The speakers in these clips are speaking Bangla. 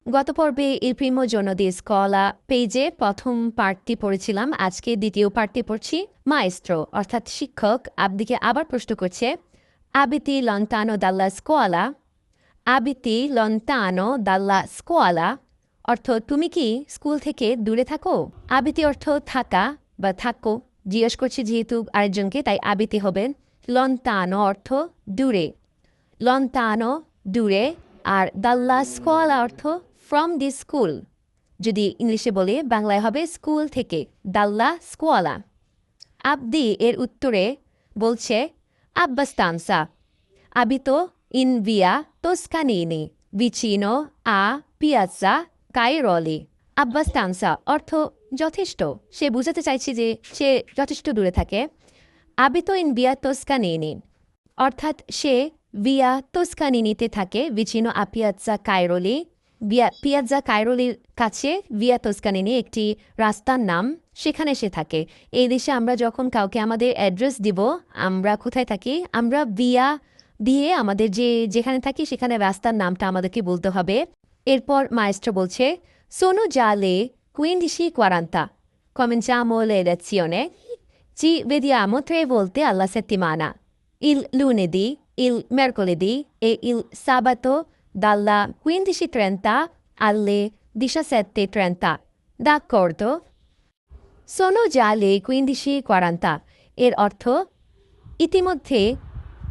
গত পর্বে il primo giorno di scuola পেজে প্রথম পার্টটি পড়েছিলাম। আজকে দ্বিতীয় পার্টটি পড়ছি। মায়েস্ট্রো অর্থাৎ শিক্ষক আবদিকে আবার প্রশ্ন করছে, abiti lontano dalla scuola? abiti lontano dalla scuola অর্থ তুমি কি স্কুল থেকে দূরে থাকো? abiti অর্থ থাকা বা থাকো, জিজ্ঞেস করছি যেহেতু আরেকজনকে, তাই abiti হবে। lontano অর্থ দূরে, lontano দূরে, আর dalla scuola অর্থ ফ্রম দি স্কুল। যদি ইংলিশে বলে বাংলায় হবে স্কুল থেকে, dalla scuola। আবদি এর উত্তরে বলছে abbastanza, abito in via Toscanini vicino a piazza Cairoli। abbastanza অর্থ যথেষ্ট, সে বুঝাতে চাইছে যে সে যথেষ্ট দূরে থাকে। abito in via Toscanini অর্থাৎ সে ভিয়া তোস্কানিনিতে থাকে, vicino a piazza Cairoli। পিয়াজ্জা কায়রোলির কাছে ভিয়া তোস্কানিনি একটি রাস্তার নাম, সেখানে সে থাকে। এই দেশে আমরা যখন কাউকে আমাদের অ্যাড্রেস দিব, আমরা কোথায় থাকি, আমরা ভিয়া দিয়ে আমাদের যেখানে থাকি সেখানে রাস্তার নামটা আমাদেরকে বলতে হবে। এরপর মায়েস্ট্রো বলছে, sono già le 15:40, cominciamo le lezioni, ci vediamo 3 volte alla settimana, il lunedì, il mercoledì e il sabato dalla 15:30 alle 17:30. D'accordo? Sono già le 15:40 এর অর্থ ইতিমধ্যে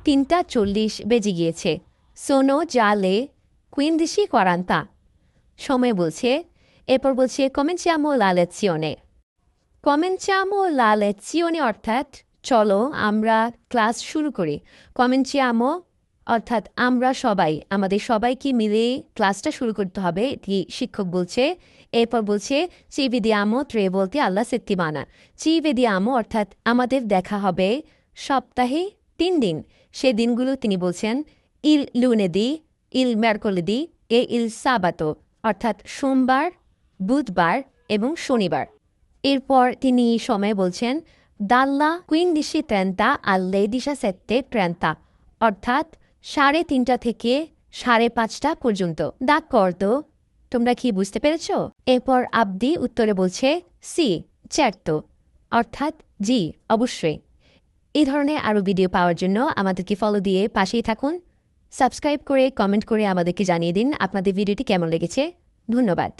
3:40 বেজে গিয়েছে। sono già le 15:40 সময় বলছে। এরপর বলছে cominciamo la lezione। cominciamo la lezione অর্থাৎ চলো আমরা ক্লাস শুরু করি। cominciamo অর্থাৎ আমরা সবাই, আমাদের সবাইকে মিলে ক্লাসটা শুরু করতে হবে, এটি শিক্ষক বলছে। এরপর বলছে ci vediamo 3 volte alla settimana। ci vediamo অর্থাৎ আমাদের দেখা হবে সপ্তাহে 3 দিন। সে দিনগুলো তিনি বলছেন il lunedì, il mercoledì e il sabato অর্থাৎ সোমবার, বুধবার এবং শনিবার। এরপর তিনি সময় বলছেন dalla 15:30 alle 17:30 অর্থাৎ 3:30 থেকে 5:30 পর্যন্ত। d'accordo? তোমরা কি বুঝতে পেরেছ? এরপর আবদি উত্তরে বলছে সি certo অর্থাৎ জি অবশ্যই। এই ধরনের আরও ভিডিও পাওয়ার জন্য আমাদেরকে ফলো দিয়ে পাশেই থাকুন। সাবস্ক্রাইব করে কমেন্ট করে আমাদেরকে জানিয়ে দিন আপনাদের ভিডিওটি কেমন লেগেছে। ধন্যবাদ।